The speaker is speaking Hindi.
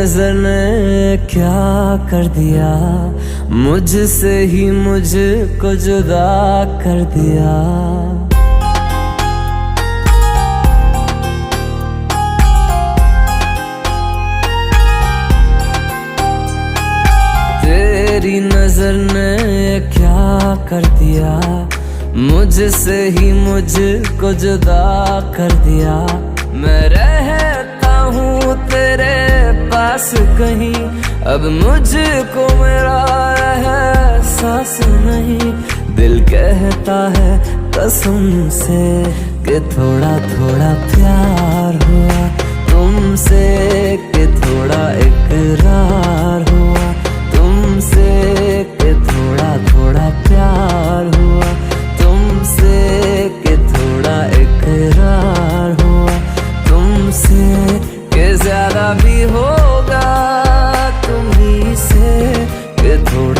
नजर ने क्या कर दिया, मुझसे ही मुझको जुदा कर दिया। तेरी नजर ने क्या कर दिया, मुझसे ही मुझको जुदा कर दिया। मैं रहता हूँ तेरे पास कहीं, अब मुझको मेरा एहसास नहीं। दिल कहता है कसम से कि थोड़ा थोड़ा प्यार हुआ तुमसे, कि थोड़ा इकरार हुआ तुमसे, कि थोड़ा थोड़ा प्यार हुआ तुमसे, कि थोड़ा इकरार हुआ तुमसे, कि ज्यादा भी होगा तुम्ही से, कि थोड़ा